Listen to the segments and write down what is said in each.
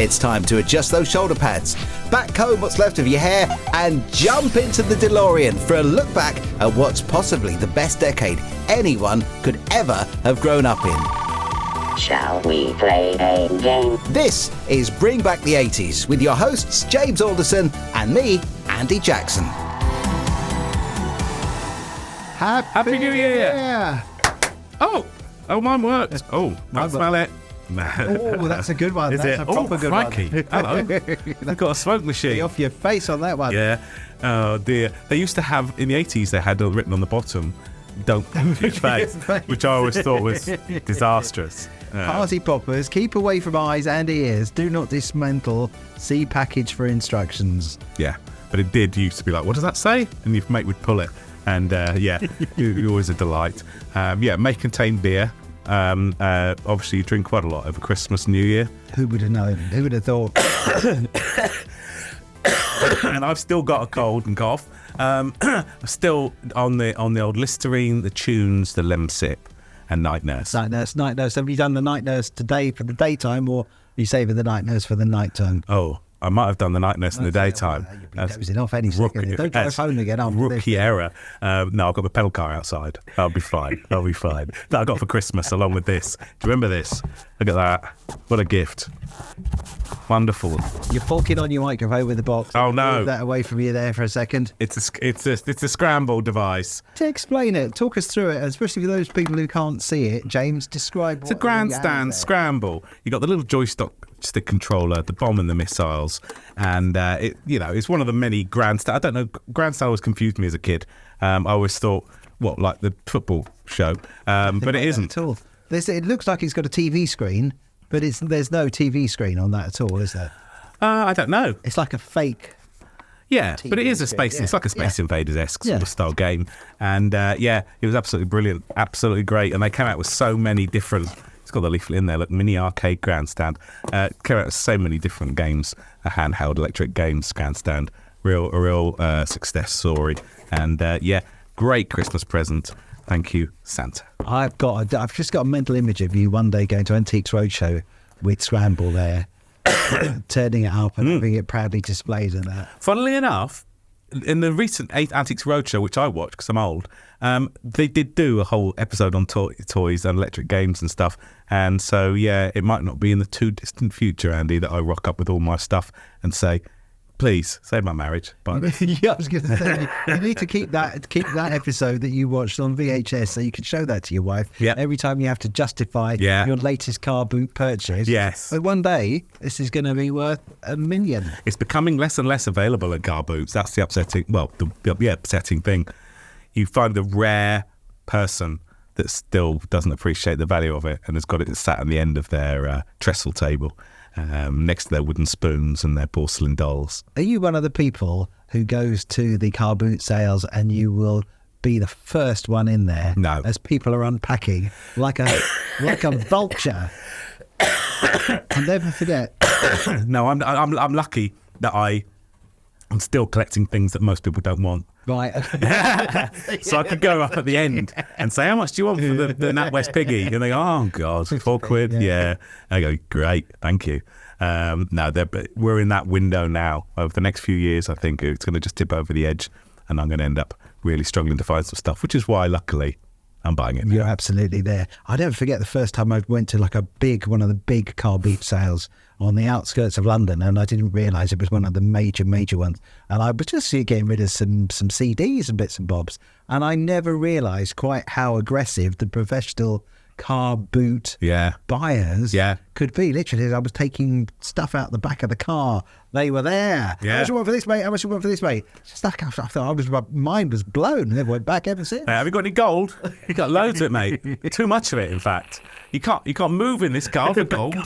It's time to adjust those shoulder pads, backcomb what's left of your hair, and jump into the DeLorean for a look back at what's possibly the best decade anyone could ever have grown up in. Shall we play a game? This is Bring Back the 80s with your hosts James Alderson and me, Andy Jackson. Happy New Year! Oh, mine worked. Oh, I smell it. Oh, that's a good one. Is That's it? a proper good crikey. one. Hello. I've got a smoke machine. Be off your face on that one. Yeah. Oh, dear. They used to have, in the 80s, they had written on the bottom, don't touch your face, which I always thought was disastrous. Party poppers, keep away from eyes and ears. Do not dismantle. See package for instructions. Yeah. But it did used to be like, what does that say? And your mate would pull it. And, you're always a delight. May contain beer. Obviously, you drink quite a lot over Christmas, New Year. Who would have known? Who would have thought? And I've still got a cold and cough. I'm still on the old Listerine, the Tunes, the Lemsip, and Night Nurse. Night nurse. Have you done the night nurse today for the daytime, or are you saving the night nurse for the nighttime? Oh, I might have done the Night Nurse in the daytime. You'll be dozing off any second. Don't drive home again after Rookie this. error. No, I've got the pedal car outside. I'll be fine. That I got for Christmas along with this. Do you remember this? Look at that. What a gift. Wonderful. You're forking on your microphone with the box. Oh, no. Move that away from you there for a second. It's a scramble device. To explain it, talk us through it, especially for those people who can't see it. James, describe It's a grandstand scramble. You got the little joystick controller, the bomb and the missiles, and it's one of the many grandstand. I don't know, grandstand always confused me as a kid. I always thought, like the football show, but it isn't at all. It looks like it's got a TV screen, but there's no TV screen on that at all, is there? I don't know. It's like a fake. Yeah, TV but it is a space. screen, It's like a Space Invaders-esque sort Yeah. of style game, and it was absolutely brilliant, absolutely great. And they came out with so many different. It's got the leaflet in there. Look, mini arcade grandstand. Came out with so many different games. A handheld electric games grandstand. A real success story. And great Christmas present. Thank you, Santa. I've just got a mental image of you one day going to Antiques Roadshow with Scramble there, turning it up and having it proudly displayed and that. Funnily enough, in the recent Antiques Roadshow, which I watched because I'm old, they did do a whole episode on toys and electric games and stuff. And so, it might not be in the too distant future, Andy, that I rock up with all my stuff and say, please, save my marriage. But Yeah, I was going to say, you need to keep that episode that you watched on VHS so you can show that to your wife every time you have to justify your latest car boot purchase. Yes. But one day, this is going to be worth $1 million. it's becoming less and less available at car boots. That's the upsetting thing. You find the rare person that still doesn't appreciate the value of it and has got it sat on the end of their trestle table next to their wooden spoons and their porcelain dolls. Are you one of the people who goes to the car boot sales and you will be the first one in there? No. As people are unpacking like a vulture. I'll never forget. No, I'm lucky that I'm still collecting things that most people don't want. Right. So I could go up at the end and say, how much do you want for the NatWest Piggy? And they go, oh, God, £4. Yeah. I go, great, thank you. We're in that window now. Over the next few years, I think it's going to just tip over the edge and I'm going to end up really struggling to find some stuff, which is why, luckily, I'm buying it now. You're absolutely there. I never forget the first time I went to one of the big car boot sales on the outskirts of London, and I didn't realise it was one of the major ones. And I was just getting rid of some CDs and bits and bobs, and I never realised quite how aggressive the professional car boot buyers could be. Literally, as I was taking stuff out the back of the car, they were there. Yeah. How much you want for this, mate? How much you want for this, mate? Just like, I thought my mind was blown. And never went back ever since. Have you got any gold? You got loads of it, mate. Too much of it, in fact. You can't move in this car for gold.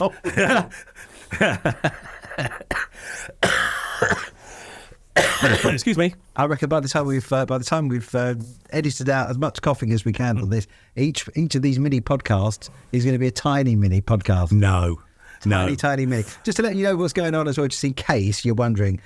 Excuse me. I reckon by the time we've edited out as much coughing as we can on this, each of these mini podcasts is going to be a tiny mini podcast. No. Tiny mini. Just to let you know what's going on as well, just in case you're wondering,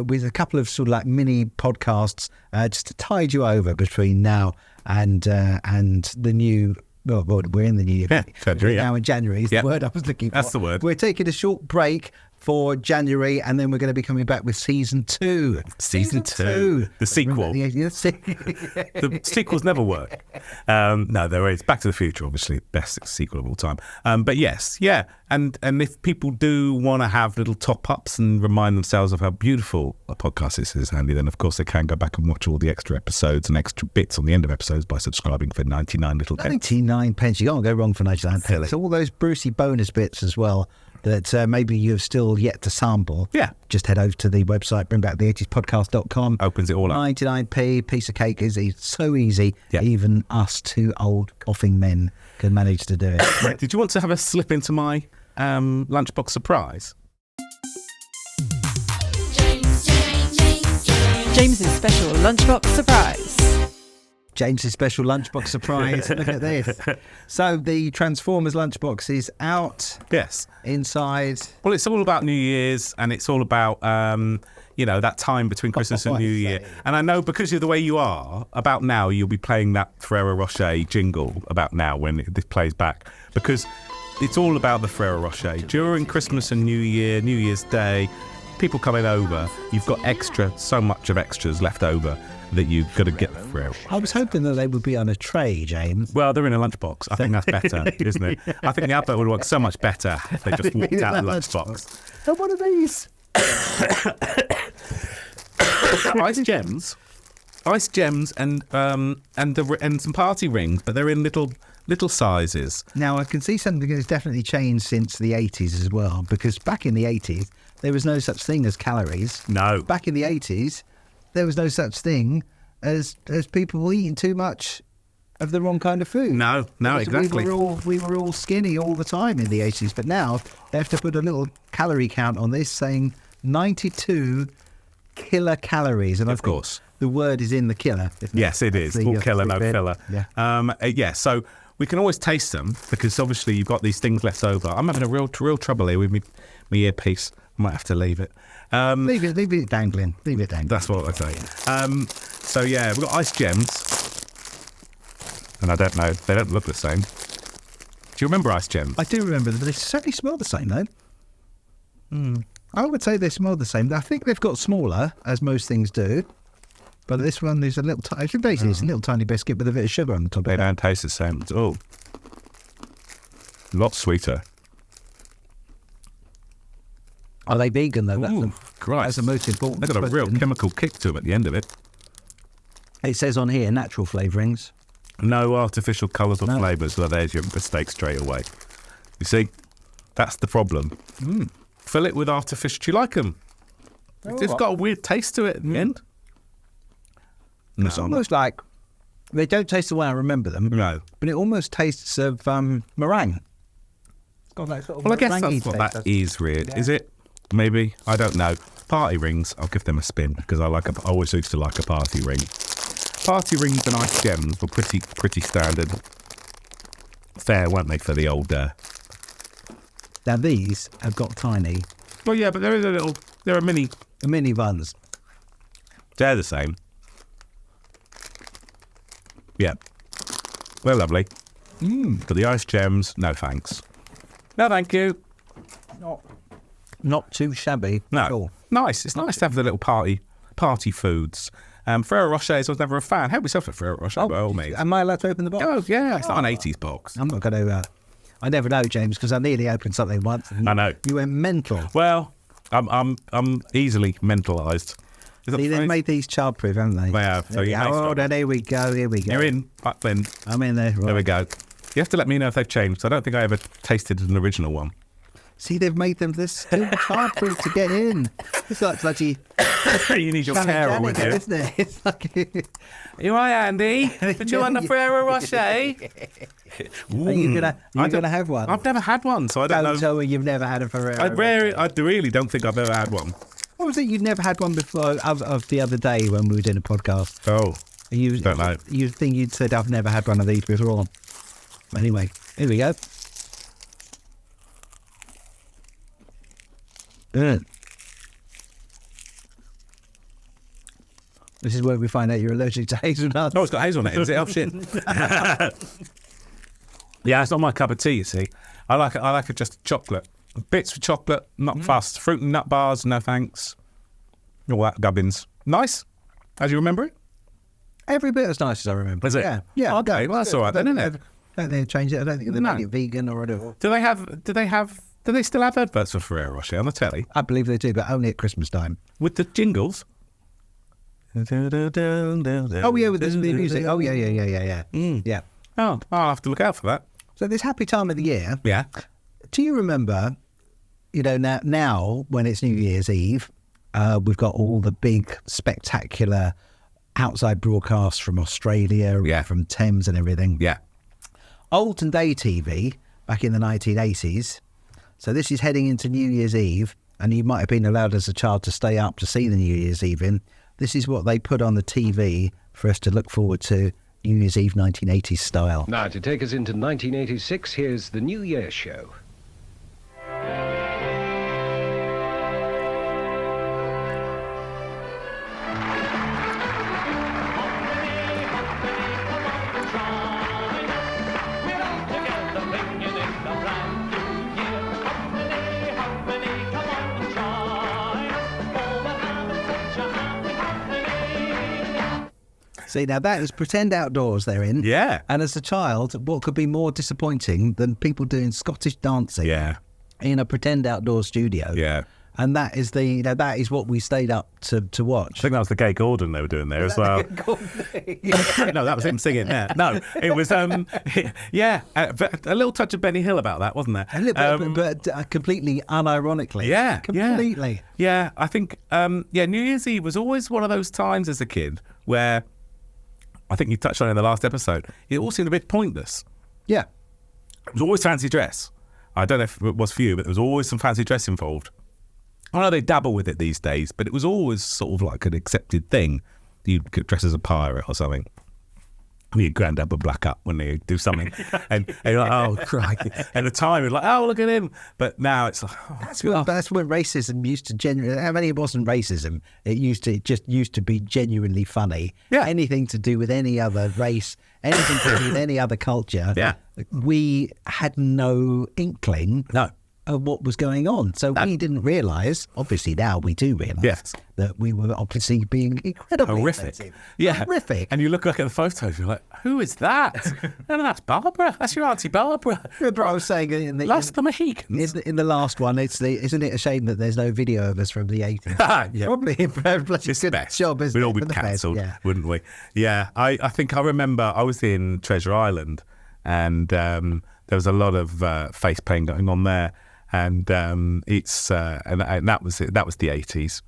with a couple of sort of like mini podcasts, just to tide you over between now and the new. Well, we're in the new year. Yeah, February, now in January is the word I was looking for. That's the word. We're taking a short break for January, and then we're going to be coming back with season 2. Season two. The sequel. The sequels never work. No, there is. Back to the Future, obviously, best sequel of all time. But yes, yeah. And if people do want to have little top-ups and remind themselves of how beautiful a podcast this is, Andy, then of course they can go back and watch all the extra episodes and extra bits on the end of episodes by subscribing for 99 little pence. 99 pence. You can't go wrong for 99 Silly. pence. All those Brucey bonus bits as well that maybe you've still yet to sample. Yeah. Just head over to the website, bringbackthe80spodcast.com. Opens it all up. 99p, piece of cake is so easy. Yeah. Even us two old coughing men can manage to do it. Did you want to have a slip into my lunchbox surprise? James's special lunchbox surprise. James's special lunchbox surprise. Look at this. So the Transformers lunchbox is out. Yes. Inside. Well, it's all about New Year's, and it's all about, that time between Christmas and New Year. And I know because of the way you are, about now, you'll be playing that Ferrero Rocher jingle about now when this plays back. Because it's all about the Ferrero Rocher. During Christmas and New Year, New Year's Day, people coming over, you've got so much of extras left over that you've got to get the Ferrero. I was hoping that they would be on a tray, James. Well, they're in a lunchbox. I think that's better, isn't it? I think the advert would work so much better if they just walked out the lunchbox. Oh, what are these? Ice gems, and some party rings, but they're in little sizes. Now I can see something has definitely changed since the 80s as well, because back in the 80s there was no such thing as calories. No. Back in the 80s there was no such thing as people eating too much of the wrong kind of food. No, exactly. We were all skinny all the time in the 80s, but now they have to put a little calorie count on this saying 92 kilocalories. And of course. The word is in the killer, isn't it? Yes, it is. All killer, no filler. Yeah. So we can always taste them because obviously you've got these things left over. I'm having a real trouble here with my earpiece. I might have to leave it. Leave it dangling. Leave it dangling. That's what I say. So yeah, we've got ice gems. And I don't know, they don't look the same. Do you remember ice gems? I do remember them, but they certainly smell the same, though. I would say they smell the same. I think they've got smaller, as most things do. But this one is a little basically it's a little tiny biscuit with a bit of sugar on the top of it. They don't taste the same at all. A lot sweeter. Are they vegan, though? Ooh, Christ. That's the most important They've got a real question. chemical kick to them at the end of it. It says on here, natural flavourings. No artificial colours or No. flavours, so there's your mistake straight away. You see, that's the problem. Fill it with artificial. Do you like them? It's got a weird taste to it in the end. No, It's almost like, they don't taste the way I remember them, No. but it almost tastes of meringue. It's got that sort of Well, I guess meringue that's what taste, that is, really. Is it? Maybe. I don't know. Party rings, I'll give them a spin because I always used to like a party ring. Party rings and ice gems were pretty standard fare, weren't they, for the old... Now these have got tiny, Well, yeah, but there are mini... mini buns. They're the same. Yeah. They're lovely. But the ice gems, no thanks. No, thank you. Not too shabby at No. all. Nice. It's nice to have the little party foods. Ferrero Rochers, I was never a fan. Help yourself to Ferrero Rocher, by all means. Am I allowed to open the box? Oh, yeah, it's not an 80s box. I'm not going to... I never know, James, because I nearly opened something once. And I know. You went mental. Well, I'm easily mentalised. Is that the They've phrase? made these childproof, haven't they? They have, so There we you go. may Oh, stop. then here we go. You're in, back then. I'm in there. Right. There we go. You have to let me know if they've changed. I don't think I ever tasted an original one. See, they've made them this too childproof to get in. It's like bloody... You need your carer with you. Isn't it? It's like... You all right, Andy? Did you want the Ferrero Rocher? Are you gonna have one? I've never had one, so I don't Don't know. tell me you've never had a Ferrero. I really don't think I've ever had one. What was it? You'd never had one before of the other day when we were doing a podcast. Oh, You don't know. You think you'd said I've never had one of these before? Anyway, here we go. This is where we find out you're allergic to hazelnuts. Oh, it's got hazelnut in it. Is it? Oh, shit. Yeah, it's not my cup of tea, you see. I like it just chocolate. Bits for chocolate, not fussed. Fruit and nut bars, no thanks. All that gubbins. Nice, as you remember it. Every bit as nice as I remember. Is it? Yeah. Okay, well, that's all right then, isn't it? I don't think they changed it. I don't think they made it vegan or whatever. Do they still have adverts for Ferrero Rocher on the telly? I believe they do, but only at Christmas time. With the jingles? Oh, yeah, with the music. Oh, yeah. Yeah. Oh, I'll have to look out for that. So this happy time of the year, Yeah. do you remember, now when it's New Year's Eve, we've got all the big, spectacular outside broadcasts from Australia, from Thames and everything. Yeah. Olden day TV, back in the 1980s. So this is heading into New Year's Eve, and you might have been allowed as a child to stay up to see the New Year's Eve in. This is what they put on the TV for us to look forward to, New Year's Eve 1980s style. Now, to take us into 1986, here's the New Year show. See, now that is pretend outdoors they're in. Yeah. And as a child, what could be more disappointing than people doing Scottish dancing Yeah. in a pretend outdoor studio? Yeah. And that is that is what we stayed up to watch. I think that was the Gay Gordon they were doing there as well. No, that was him singing there. No, it was, a little touch of Benny Hill about that, wasn't there? A little bit, but completely unironically. Yeah. Completely. Yeah, I think, New Year's Eve was always one of those times as a kid where, I think you touched on it in the last episode, it all seemed a bit pointless. Yeah. It was always fancy dress. I don't know if it was for you, but there was always some fancy dress involved. I know they dabble with it these days, but it was always sort of like an accepted thing. You'd dress as a pirate or something. Your granddad would black up when they do something. and you're like, oh, crikey. And at the time, you're like, oh, look at him. But now it's like, oh, that's when racism used to genuinely, I mean, it wasn't racism. It just used to be genuinely funny. Yeah. Anything to do with any other race, anything to do with any other culture. Yeah. We had no inkling. No. Of what was going on. So we didn't realise, obviously now we do realise, Yes. that we were obviously being incredibly horrific. offensive. Yeah. Horrific. And you look at the photos, you're like, who is that? No, that's Barbara. That's your Auntie Barbara. Remember I was saying in the, Last the Mohicans. in the last one, isn't it a shame that there's no video of us from the 80s? Yeah. Probably a It's good best. job, isn't We'd it? all be For the best, cancelled, yeah. wouldn't we? Yeah, I think I remember I was in Treasure Island, and there was a lot of face paint going on there, and it's and that was it. That was the 80s.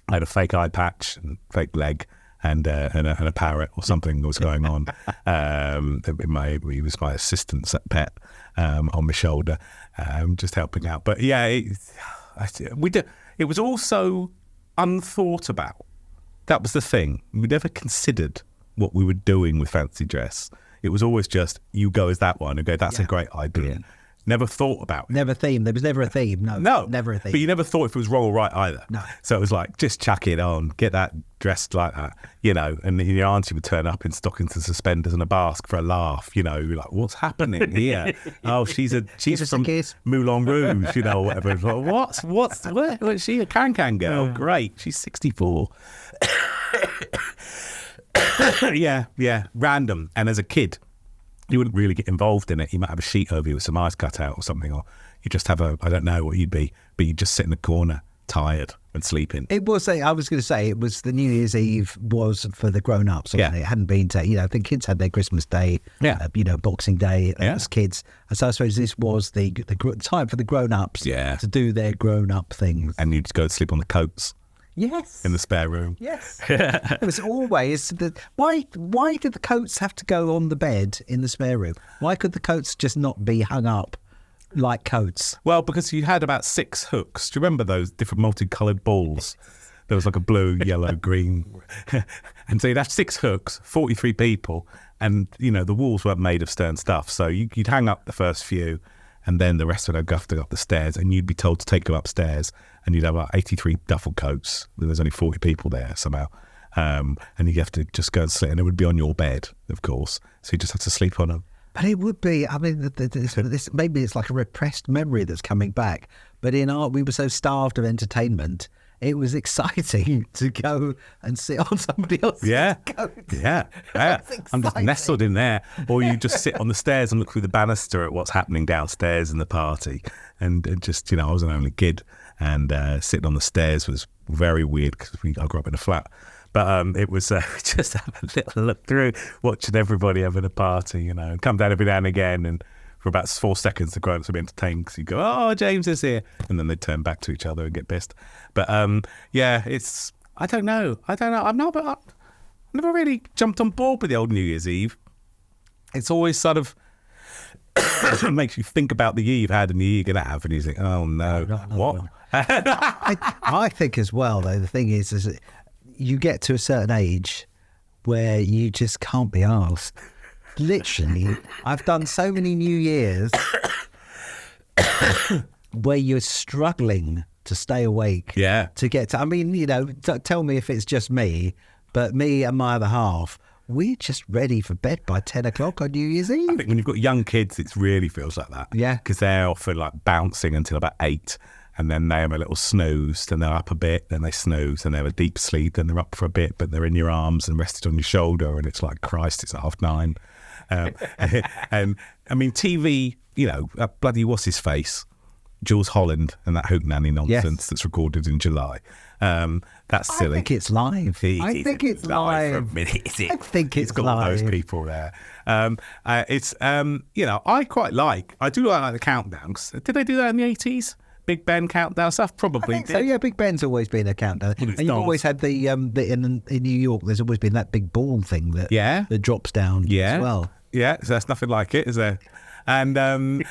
I had a fake eye patch and fake leg, and a parrot or something was going on. He was my assistant's pet on my shoulder, just helping out. But yeah, it was also unthought about. That was the thing. We never considered what we were doing with fancy dress. It was always just, you go as that one and go, that's a great idea. Yeah. Never thought about it. Never theme. There was never a theme. No, never a theme. But you never thought if it was wrong or right either. No. So it was like, just chuck it on, get that dressed like that, and your auntie would turn up in stockings and suspenders and a basque for a laugh, you're like, what's happening here? Oh, she's from Moulin Rouge, or whatever. It's like, what's she a can girl? Great, she's 64. yeah, random. And as a kid, you wouldn't really get involved in it. You might have a sheet over you with some eyes cut out or something, or you just have I don't know what you'd be, but you just sit in the corner, tired and sleeping. It was, I was going to say, it was the New Year's Eve was for the grown-ups. Yeah. It hadn't been to, the kids had their Christmas Day, Boxing Day as kids. And so I suppose this was the time for the grown-ups to do their grown-up things. And you'd go to sleep on the coats. Yes. In the spare room. Yes. It was always why did the coats have to go on the bed in the spare room? Why could the coats just not be hung up like coats? Well, because you had about 6 hooks. Do you remember those different multicoloured balls? There was like a blue, yellow, green. And so you'd have 6 hooks, 43 people, and the walls weren't made of stern stuff. So you'd hang up the first few, and then the rest would have guffed up the stairs, and you'd be told to take them upstairs, and you'd have about 83 duffel coats. There's only 40 people there somehow. And you'd have to just go and sleep, and it would be on your bed, of course. So you just have to sleep on them. But it would be, I mean, this maybe it's like a repressed memory that's coming back. But we were so starved of entertainment, it was exciting to go and sit on somebody else's coat. Yeah. I'm just nestled in there. Or you just sit on the stairs and look through the banister at what's happening downstairs in the party. And just, I was an only kid, and sitting on the stairs was very weird because I grew up in a flat. But it was just have a little look through, watching everybody having a party, and come down every now and again. And for about 4 seconds, the grown-ups would be entertained because you go, "Oh, James is here," and then they turn back to each other and get pissed. But it's I don't know. I've never really jumped on board with the old New Year's Eve. It's always sort of makes you think about the year you've had and the year you're going to have, and you think, "Oh no, what?" I think as well, though, the thing is that you get to a certain age where you just can't be arsed. Literally, I've done so many New Years where you're struggling to stay awake. Yeah. To get to, I mean, tell me if it's just me, but me and my other half, we're just ready for bed by 10 o'clock on New Year's Eve. I think when you've got young kids, it really feels like that. Yeah. Because they're often like bouncing until about 8. And then they have a little snooze, then they're up a bit, then they snooze, and they have a deep sleep, then they're up for a bit, but they're in your arms and rested on your shoulder, and it's like, Christ, it's 9:30. And I mean, TV, bloody what's his face? Jules Holland and that hootenanny nonsense that's recorded in July. That's silly. I think it's live. I think it's live. For a minute, is it? I think it's got live. all those people there. I quite like, I do like the countdowns. Did they do that in the 80s? Big Ben countdown stuff? Probably did. So, yeah, Big Ben's always been a countdown. And you've always had the in New York, there's always been that big ball thing that drops down as well. Yeah, so that's nothing like it, is there? And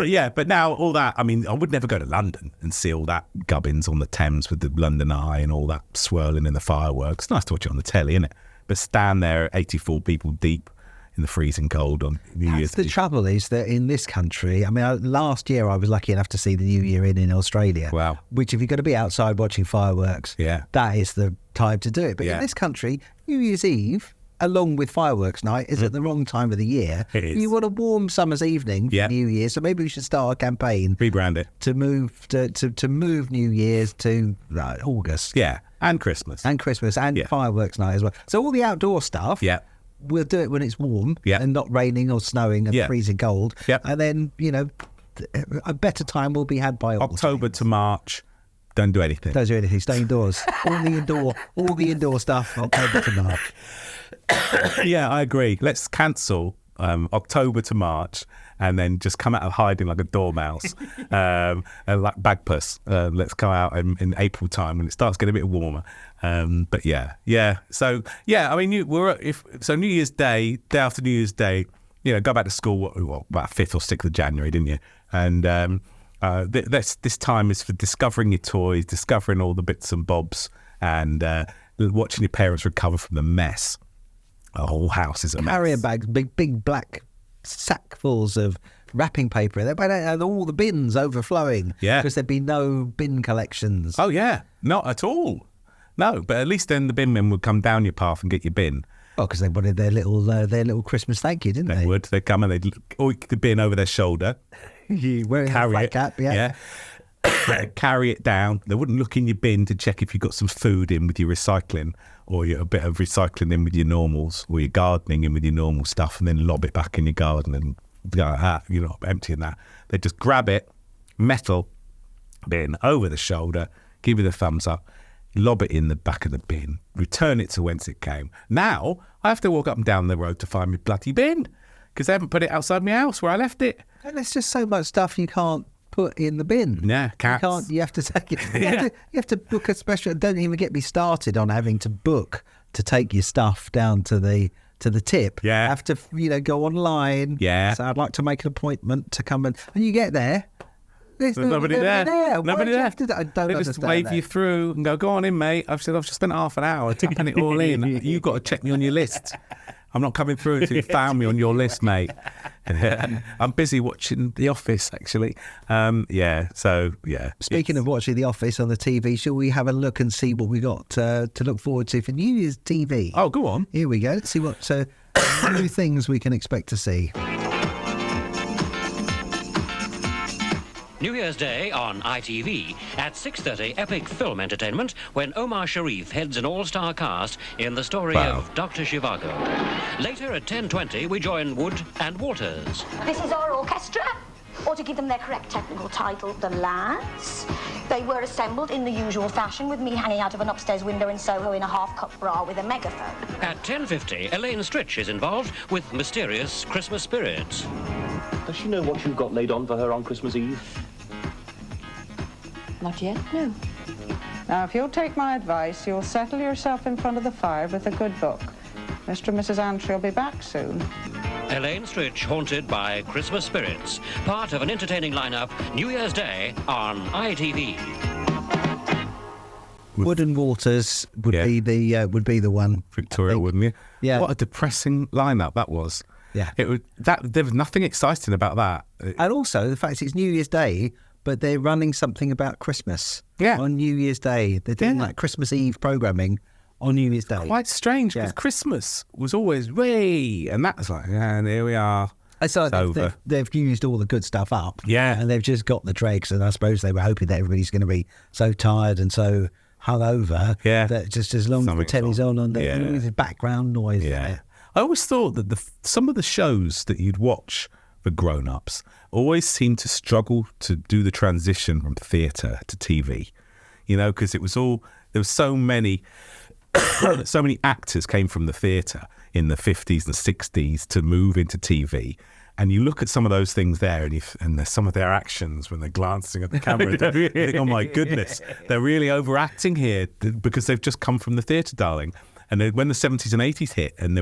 yeah, but now all that, I mean, I would never go to London and see all that gubbins on the Thames with the London Eye and all that swirling in the fireworks. It's nice to watch it on the telly, isn't it? But stand there, 84 people deep in the freezing cold on New Year's. The trouble is that in this country, I mean, last year I was lucky enough to see the New Year in Australia. Wow. Which, if you're going to be outside watching fireworks, that is the time to do it. But in this country, New Year's Eve, along with fireworks night, is at the wrong time of the year. It is. You want a warm summer's evening for New Year, so maybe we should start a campaign. Rebrand it. To move New Year's to August. Yeah, and Christmas. And fireworks night as well. So all the outdoor stuff. Yeah. We'll do it when it's warm and not raining or snowing and freezing cold. Yep. And then, a better time will be had by October to March. Don't do anything. Don't do anything. Stay indoors. all the indoor stuff. October to March. Yeah, I agree. Let's cancel October to March and then just come out of hiding like a dormouse, and like Bagpuss. Let's go out in April time when it starts getting a bit warmer. But yeah. So I mean, New Year's Day, day after New Year's Day, go back to school. About 5th or 6th of January, didn't you? And this time is for discovering your toys, discovering all the bits and bobs, and watching your parents recover from the mess. The whole house is a mess. Carrier bags, big black sackfuls of wrapping paper, and all the bins overflowing. Yeah, because there'd be no bin collections. Oh yeah, not at all. No, but at least then the bin men would come down your path and get your bin. Oh, because they wanted their little Christmas thank you, didn't they? They would. They'd come and they'd oink the bin over their shoulder. You wearing a flat cap, yeah. Carry it down. They wouldn't look in your bin to check if you got some food in with your recycling, or a bit of recycling in with your normals, or your gardening in with your normal stuff, and then lob it back in your garden and go, you're not emptying that. They just grab it, metal bin over the shoulder, give you the thumbs up, lob it in the back of the bin, return it to whence it came. Now I have to walk up and down the road to find my bloody bin because they haven't put it outside my house where I left it. And there's just so much stuff you can't put in the bin. Yeah, cats. You have to take it. You have to book a special. Don't even get me started on having to book to take your stuff down to the tip. Yeah, have to go online. Yeah. So I'd like to make an appointment to come and you get there. There's nobody there. Nobody there. I don't they just wave you through and go on in, mate. I've just spent half an hour tapping it all in. You've got to check me on your list. I'm not coming through until you found me on your list, mate. I'm busy watching The Office, actually. So. Speaking of watching The Office on the TV, shall we have a look and see what we got to look forward to for New Year's TV? Oh, go on. Here we go. Let's see what new things we can expect to see. New Year's Day on ITV. At 6:30, epic film entertainment when Omar Sharif heads an all-star cast in the story of Dr. Zhivago. Later at 10:20, we join Wood and Waters. This is our orchestra, or to give them their correct technical title, the Lads. They were assembled in the usual fashion, with me hanging out of an upstairs window in Soho in a half-cut bra with a megaphone. At 10:50, Elaine Stritch is involved with mysterious Christmas spirits. Does she know what you've got laid on for her on Christmas Eve? Not yet, no. Now, if you'll take my advice, you'll settle yourself in front of the fire with a good book. Mr. and Mrs. Antry will be back soon. Elaine Stritch haunted by Christmas spirits. Part of an entertaining lineup, New Year's Day on ITV. Wood and Waters would be the one. Victoria, wouldn't you? Yeah. What a depressing lineup that was. Yeah. There was nothing exciting about that. And also the fact it's New Year's Day, but they're running something about Christmas. Yeah. On New Year's Day, they're doing like Christmas Eve programming on New Year's Day. Quite strange because Christmas was always way, and that was like, and here we are. So they've used all the good stuff up. Yeah. And they've just got the dregs, and I suppose they were hoping that everybody's going to be so tired and so hungover that just as long as the telly's on there's background noise there. I always thought that some of the shows that you'd watch for grown-ups always seemed to struggle to do the transition from theatre to TV, because it was all, there was so many actors came from the theatre in the 50s and 60s to move into TV. And you look at some of those things there, and there's some of their actions when they're glancing at the camera. You think, oh my goodness, they're really overacting here because they've just come from the theatre, darling. And then when the 70s and 80s hit, and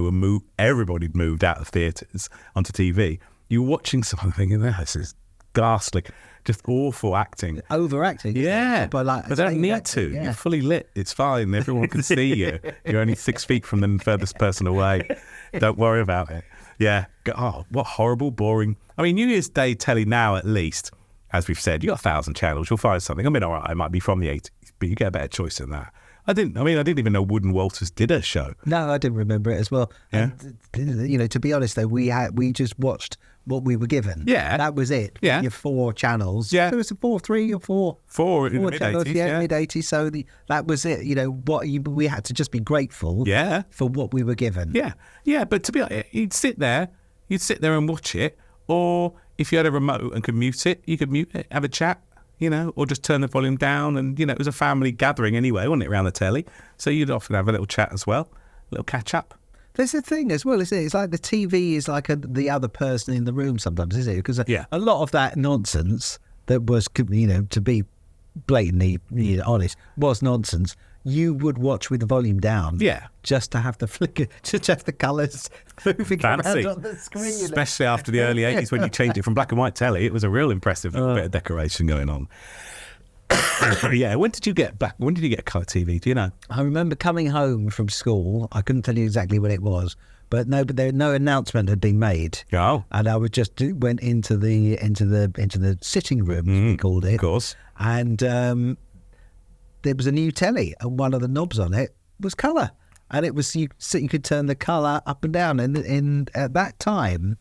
everybody'd moved out of theatres onto TV, you were watching something, and this is ghastly, just awful acting, overacting. Yeah, but they don't need to. You're fully lit. It's fine. Everyone can see you. You're only 6 feet from the furthest person away. Don't worry about it. Yeah. Oh, what horrible, boring. I mean, New Year's Day telly now, at least, as we've said, you got 1,000 channels. You'll find something. I mean, all right, it might be from the 80s, but you get a better choice than that. I didn't even know Wood and Walters did a show. No, I didn't remember it as well. Yeah. And, to be honest, though, we just watched what we were given. Yeah. That was it. Yeah. Your 4 channels. Yeah. There was 3 or 4. 4 in the mid-80s. Yeah, mid-80s. So that was it. We had to just be grateful for what we were given. Yeah. Yeah, but to be honest, you'd sit there and watch it, or if you had a remote and could mute it, you could mute it, have a chat, or just turn the volume down. And, it was a family gathering anyway, wasn't it, around the telly? So you'd often have a little chat as well, a little catch-up. There's a thing as well, isn't it? It's like the TV is like the other person in the room sometimes, isn't it? Because a lot of that nonsense that was, to be blatantly honest, was nonsense. You would watch with the volume down. Yeah. Just to have the flicker, just to have the colours moving around on the screen. Especially after the early 80s when you changed it from black and white telly. It was a real impressive bit of decoration going on. Yeah, when did you get colour TV? Do you know? I remember coming home from school. I couldn't tell you exactly when it was, but no announcement had been made. Oh, and I went into the sitting room, as we called it, of course, and there was a new telly, and one of the knobs on it was colour, and it was you could turn the colour up and down, and at that time,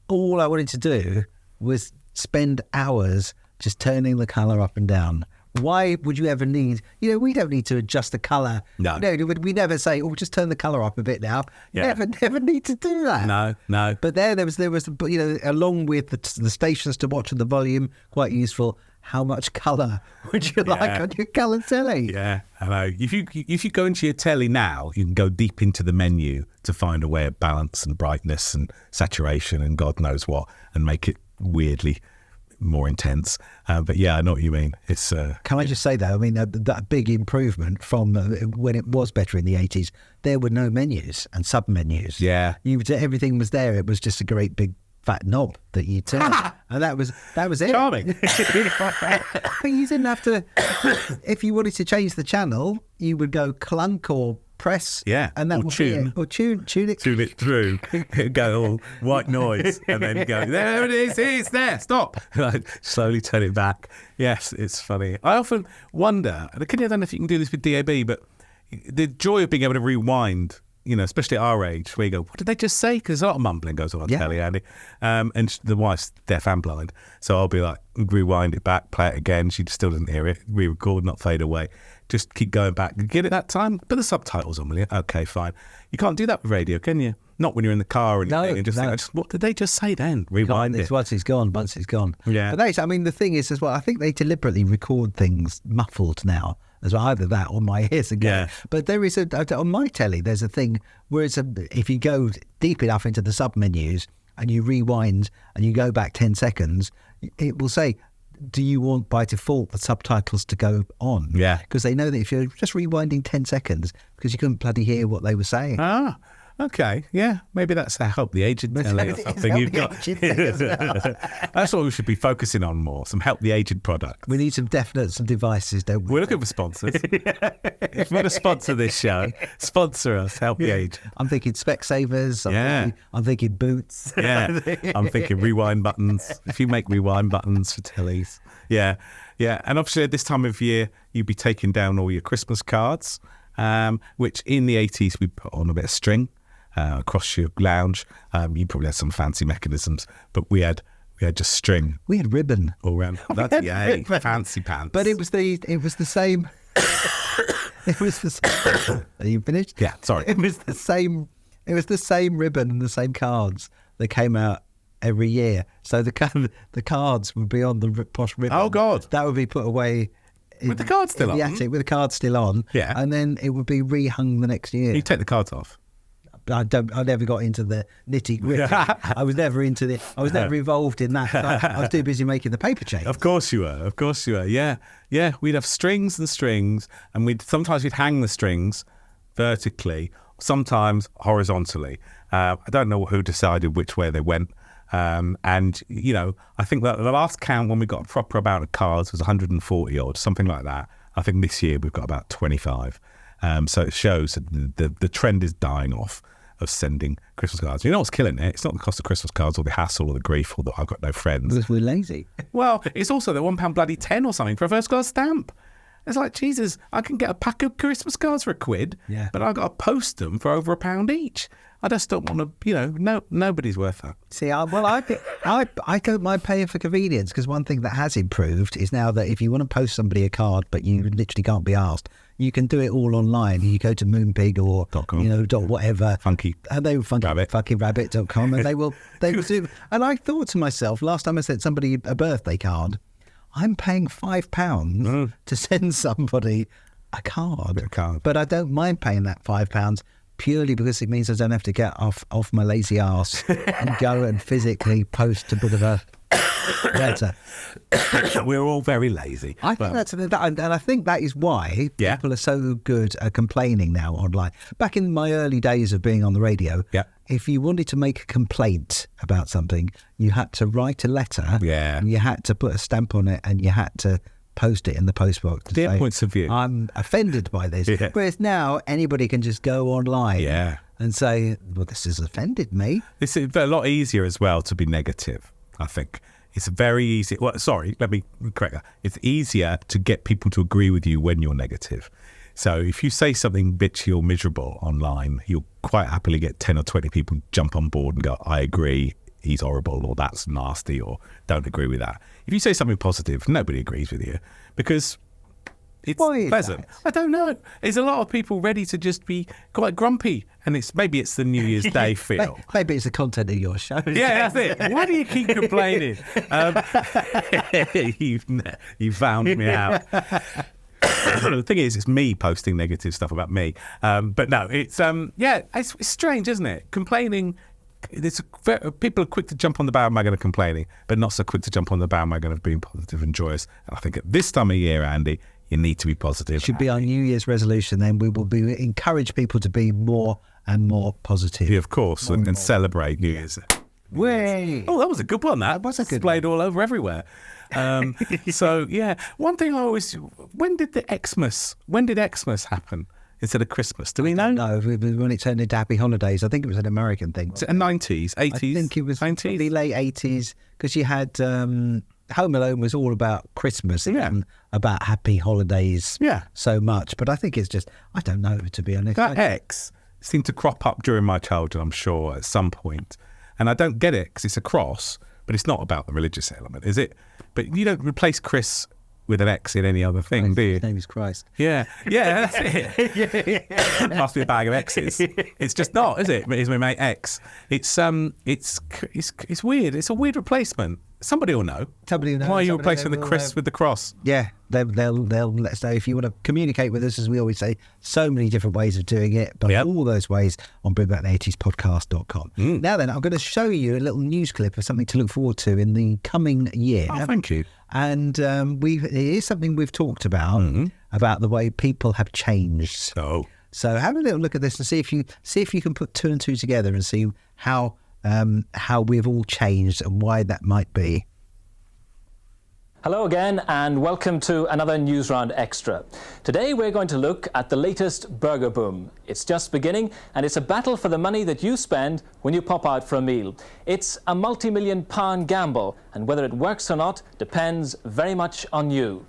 all I wanted to do was spend hours just turning the colour up and down. Why would you ever need, we don't need to adjust the colour. No. We never say, just turn the colour up a bit now. Yeah. Never need to do that. No. But there was, along with the stations to watch and the volume, quite useful. How much colour would you like on your colour telly? Yeah, I know. If you go into your telly now, you can go deep into the menu to find a way of balance and brightness and saturation and God knows what, and make it weirdly more intense. But yeah, I know what you mean. It's Can I just say though, I mean, that big improvement from when it was better in the 80s, there were no menus and sub-menus. Yeah. Everything was there. It was just a great big fat knob that you turned. And that was it. Charming. You didn't have to, if you wanted to change the channel, you would go clunk or press, Yeah, and that or will tune. be it. Or tune it. Tune it through, it'd go all white noise, and then you go, there it is, it's there, stop. Like, slowly turn it back. Yes, it's funny. I often wonder, and I don't know if you can do this with DAB, but the joy of being able to rewind, especially at our age, where you go, what did they just say? Because a lot of mumbling goes on telly, Andy. And the wife's deaf and blind. So I'll be like, rewind it back, play it again. She still doesn't hear it. Re-record, not fade away. Just keep going back. Get it that time? Put the subtitles on, will you? Okay, fine. You can't do that with radio, can you? Not when you're in the car or anything. Think, what did they just say then? Rewind it. Once it's gone. Yeah. But the thing is as well, I think they deliberately record things muffled now. As well, either that or my ears again. Yeah. But there is on my telly, there's a thing where if you go deep enough into the sub menus and you rewind and you go back 10 seconds, it will say, do you want by default the subtitles to go on? Yeah. Because they know that if you're just rewinding 10 seconds, because you couldn't bloody hear what they were saying. Ah. Okay, yeah, maybe that's a help the aged telly or something you've got. That's what we should be focusing on more, some help the aged product. We need some devices, don't we? We're looking for sponsors. If you want to sponsor this show, sponsor us, help the aged. I'm thinking Specsavers, I'm thinking Boots. Yeah, I'm thinking rewind buttons. If you make rewind buttons for tellies. Yeah, and obviously at this time of year, you'd be taking down all your Christmas cards, which in the 80s we put on a bit of string. Across your lounge, you probably had some fancy mechanisms, but we had just string. We had ribbon all around. That's fancy pants. But it was the same. It was the same. Are you finished? Yeah, sorry. It was the same. It was the same ribbon and the same cards that came out every year. So the cards would be on the posh ribbon. Oh God, that would be put away. With the cards still on? The attic with the cards still on. Yeah, and then it would be rehung the next year. You take the cards off. I never got into the nitty gritty. I was never involved in that. I was too busy making the paper chase. Of course you were. Yeah. We'd have strings and strings, and sometimes we'd hang the strings vertically, sometimes horizontally. I don't know who decided which way they went. And I think that the last count when we got a proper amount of cards was 140 odd, something like that. I think this year we've got about 25. So it shows that the trend is dying off of sending Christmas cards. You know what's killing it? It's not the cost of Christmas cards or the hassle or the grief or that I've got no friends. Because we're lazy. Well, it's also the £1 bloody 10 or something for a first class stamp. It's like, Jesus, I can get a pack of Christmas cards for £1, but I've got to post them for over £1 each. I just don't want to, nobody's worth that. See, I don't mind paying for convenience, because one thing that has improved is now that if you want to post somebody a card but you literally can't be asked, you can do it all online. You go to Moonpig or whatever, funkyrabbit.com, and they will do. And I thought to myself, last time I sent somebody a birthday card, I'm paying £5 to send somebody a card. But I don't mind paying that £5 purely because it means I don't have to get off my lazy arse and go and physically post a bit of a letter. We're all very lazy. I think and I think that is why people are so good at complaining now online. Back in my early days of being on the radio, if you wanted to make a complaint about something, you had to write a letter, and you had to put a stamp on it, and you had to post it in the postbox to say, points of view. I'm offended by this. Whereas now anybody can just go online and say, well, this has offended me. It's a lot easier as well to be negative, I think. It's very easy. Well, sorry, let me correct that. It's easier to get people to agree with you when you're negative. So if you say something bitchy or miserable online, you'll quite happily get 10 or 20 people jump on board and go, I agree, he's horrible, or that's nasty, or don't agree with that. If you say something positive, nobody agrees with you because it's pleasant. I don't know. There's a lot of people ready to just be quite grumpy, and maybe it's the New Year's Day feel. Maybe it's the content of your show. Yeah, that's it. Why do you keep complaining? You found me out. The thing is, it's me posting negative stuff about me. But no, it's it's strange, isn't it? Complaining. People are quick to jump on the bandwagon of complaining, but not so quick to jump on the bandwagon of being positive and joyous. And I think at this time of year, Andy, you need to be positive. Should be our New Year's resolution. Then we will encourage people to be more and more positive. Yeah, of course, and celebrate New Year's. Way. Oh, that was a good one. That was a good displayed all over everywhere. So yeah, one thing I always, when did Xmas happen? instead of Christmas? Do we know? No, when it turned into Happy Holidays, I think it was an American thing. Was it a 90s, 80s? I think it was 90s? probably late 80s, because you had Home Alone was all about Christmas and about happy holidays so much. But I think it's just, I don't know, to be honest. That X seemed to crop up during my childhood, I'm sure, at some point. And I don't get it, because it's a cross, but it's not about the religious element, is it? But you don't replace Chris with an X in any other thing, do you? His name is Christ. Yeah, that's it. Must be a bag of X's. It's just not, is it? It's my mate X. It's weird. It's a weird replacement. Somebody will know. Somebody will know. Why are you replacing the Chris with the cross? Yeah, they'll let us know. If you want to communicate with us, as we always say, so many different ways of doing it, but all those ways on bringbackthe80spodcast.com. Now then, I'm going to show you a little news clip of something to look forward to in the coming year. Oh, thank you. And it is something we've talked about the way people have changed. So have a little look at this and see if you can put two and two together and see how we've all changed and why that might be. Hello again and welcome to another News Round Extra. Today we're going to look at the latest burger boom. It's just beginning and it's a battle for the money that you spend when you pop out for a meal. It's a multi-million-pound gamble, and whether it works or not depends very much on you.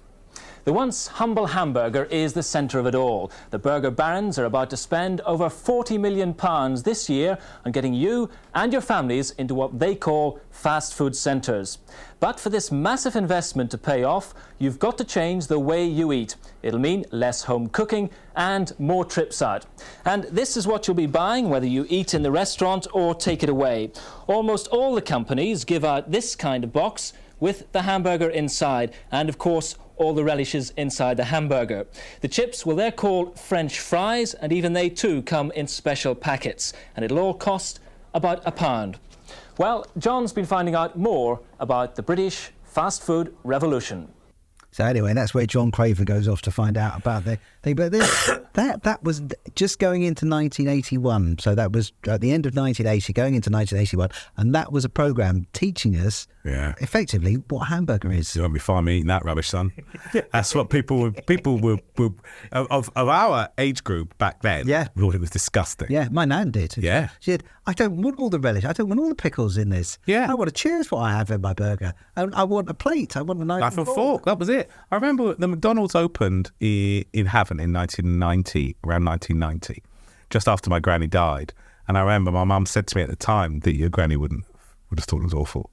The once humble hamburger is the centre of it all. The burger barons are about to spend over £40 million this year on getting you and your families into what they call fast food centres. But for this massive investment to pay off, you've got to change the way you eat. It'll mean less home cooking and more trips out. And this is what you'll be buying, whether you eat in the restaurant or take it away. Almost all the companies give out this kind of box with the hamburger inside, and of course all the relishes inside the hamburger. The chips, well, they're called French fries, and even they too come in special packets, and it'll all cost about £1. Well, John's been finding out more about the British fast food revolution. So anyway, that's where John Craver goes off to find out about the thing. But that was just going into 1981. So that was at the end of 1980, going into 1981. And that was a programme teaching us effectively what a hamburger is. You won't be finding me eating that rubbish, son. That's what people were of our age group back then. Thought it was disgusting. Yeah, my nan did. Yeah. She said, I don't want all the relish. I don't want all the pickles in this. Yeah. I want to choose what I have in my burger. I want a plate. I want a knife and fork. That was it. I remember the McDonald's opened in Havant in 1990, around 1990, just after my granny died. And I remember my mum said to me at the time that your granny would have thought it was awful,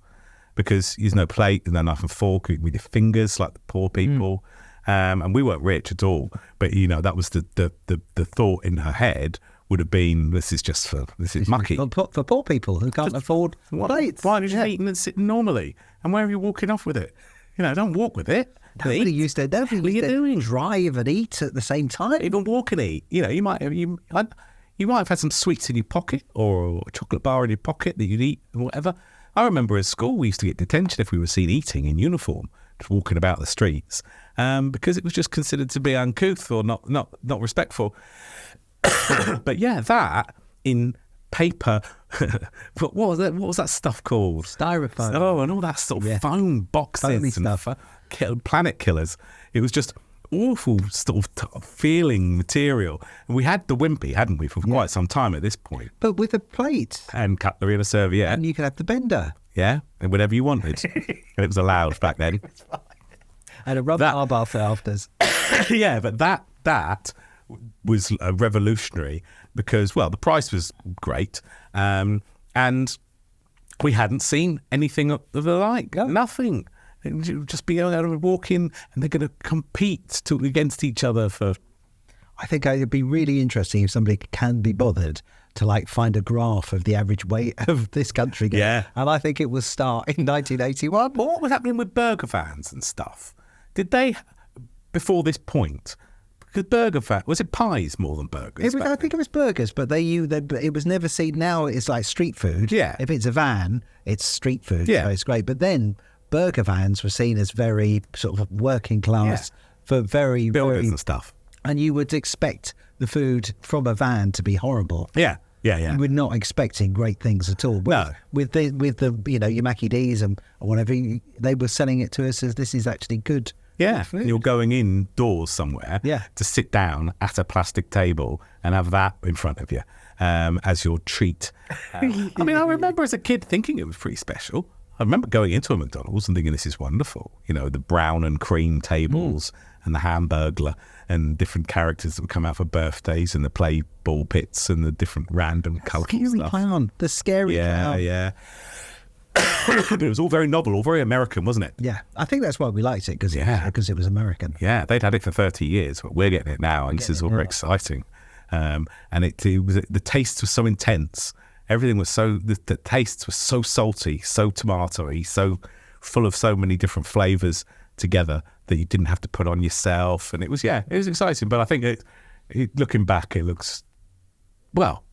because there's no plate, there's no knife and fork, with your fingers like the poor people. And we weren't rich at all, but that was the thought in her head would have been, this is mucky. For poor people who can't afford plates. Why did you eating and sitting normally? And where are you walking off with it? Don't walk with it. Nobody used to drive and eat at the same time. Even walk and eat. You might have had some sweets in your pocket or a chocolate bar in your pocket that you'd eat or whatever. I remember at school we used to get detention if we were seen eating in uniform, just walking about the streets, because it was just considered to be uncouth or not respectful. But yeah, that in paper. What was that? What was that stuff called? Styrofoam. Oh, and all that sort of foam boxes and stuff. Planet killers. It was just awful sort of feeling material. And we had the wimpy, hadn't we, for quite some time at this point. But with a plate. And cutlery and a serviette. And you could have the bender. Yeah, and whatever you wanted. And it was allowed back then. And a rubber arm for afters. Yeah, but that was revolutionary because, well, the price was great, and we hadn't seen anything of the like. No. Nothing. It would just be able to walk in and they're going to compete against each other for... I think it'd be really interesting if somebody can be bothered to find a graph of the average weight of this country. Yeah. And I think it will start in 1981. But what was happening with burger vans and stuff? Did they, before this point... Because burger van, was it pies more than burgers? I think it was burgers, but it was never seen. Now it's like street food. Yeah. If it's a van, it's street food. Yeah. So it's great. But then burger vans were seen as very sort of working class for very... builders and stuff. And you would expect the food from a van to be horrible. Yeah. Yeah. We're not expecting great things at all. No. With the your Mackie D's and whatever, they were selling it to us as this is actually good Yeah, and you're going indoors somewhere to sit down at a plastic table and have that in front of you as your treat. I mean, I remember as a kid thinking it was pretty special. I remember going into a McDonald's and thinking this is wonderful. You know, the brown and cream tables and the Hamburglar and different characters that would come out for birthdays and the play ball pits and the different random colourful Scary stuff. clown, the scary clown. Yeah. But it was all very novel, all very American, wasn't it? Yeah, I think that's why we liked it, because it was American. Yeah, they'd had it for 30 years, but we're getting it now, and this is all very exciting. And it was, the taste was so intense. Everything was so, the tastes were so salty, so tomatoey, so full of so many different flavours together that you didn't have to put on yourself. And it was exciting. But I think looking back, it looks, well,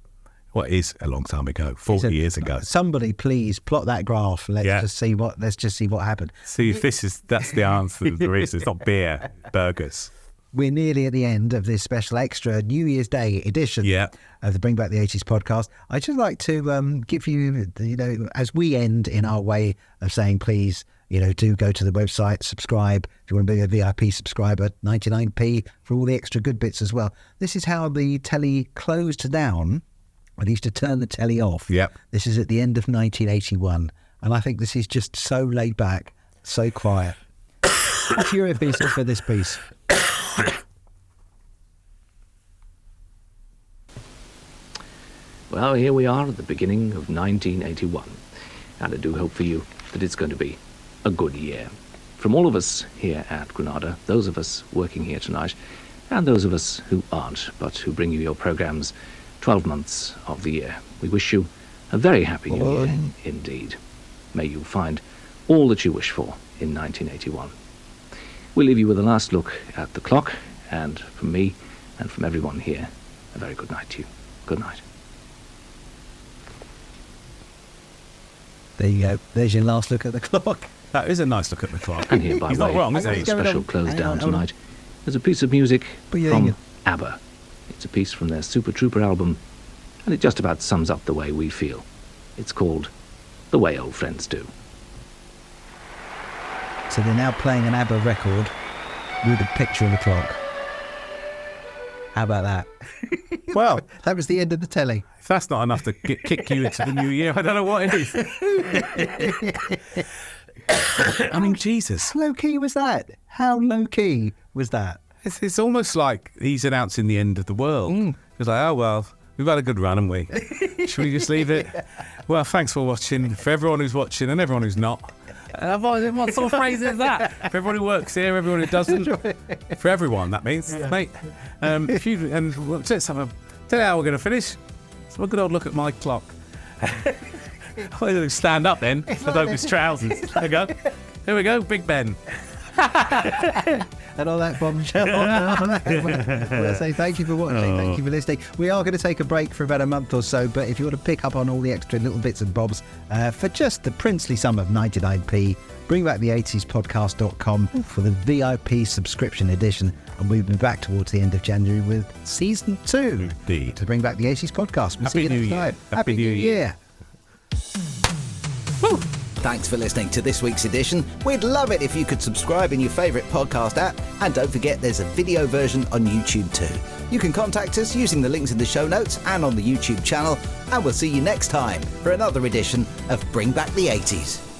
what is a long time ago, 40 years ago. Somebody please plot that graph. Let's just see what happened. See if that's the answer there is. It's not beer, burgers. We're nearly at the end of this special extra New Year's Day edition of the Bring Back the 80s podcast. I'd just like to give you, as we end in our way of saying, please, do go to the website, subscribe. If you want to be a VIP subscriber, 99p for all the extra good bits as well. This is how the telly closed down. I used to turn the telly off. Yep. This is at the end of 1981. And I think this is just so laid back, so quiet. What's your piece for this piece? Well, here we are at the beginning of 1981, and I do hope for you that it's going to be a good year. From all of us here at Granada, those of us working here tonight, and those of us who aren't, but who bring you your programmes 12 months of the year, we wish you a very happy new year indeed. May you find all that you wish for in 1981. We'll leave you with a last look at the clock, and from me and from everyone here, a very good night to you. Good night. There you go. There's your last look at the clock. That is a nice look at the clock. And here, by He's way not wrong, is of he? a special close down tonight, there's a piece of music from ABBA. It's a piece from their Super Trooper album, and it just about sums up the way we feel. It's called The Way Old Friends Do. So they're now playing an ABBA record with a picture of a clock. How about that? Well, that was the end of the telly. If that's not enough to kick you into the new year, I don't know what it is. I mean, Jesus. How low-key was that? How low-key was that? It's almost like he's announcing the end of the world. It's like, oh, well, we've had a good run, haven't we? Should we just leave it? Well, thanks for watching. For everyone who's watching and everyone who's not. What sort of phrase is that? For everyone who works here, everyone who doesn't. For everyone, that means, mate. If you let's tell you how we're going to finish. Let's have a good old look at my clock. I'll stand up then. I don't miss trousers. There we go. Here we go, Big Ben. And all that bombshell. Well, say thank you for watching. Thank you for listening. We are going to take a break for about a month or so, but if you want to pick up on all the extra little bits and bobs for just the princely sum of 99p, bring back the 80s podcast.com for the VIP subscription edition, and we'll be back towards the end of January with season 2 Indeed. to bring back the 80s podcast. We'll see you next time. Happy New Year. Woo! Thanks for listening to this week's edition. We'd love it if you could subscribe in your favourite podcast app, and don't forget there's a video version on YouTube too. You can contact us using the links in the show notes and on the YouTube channel, and we'll see you next time for another edition of Bring Back the 80s.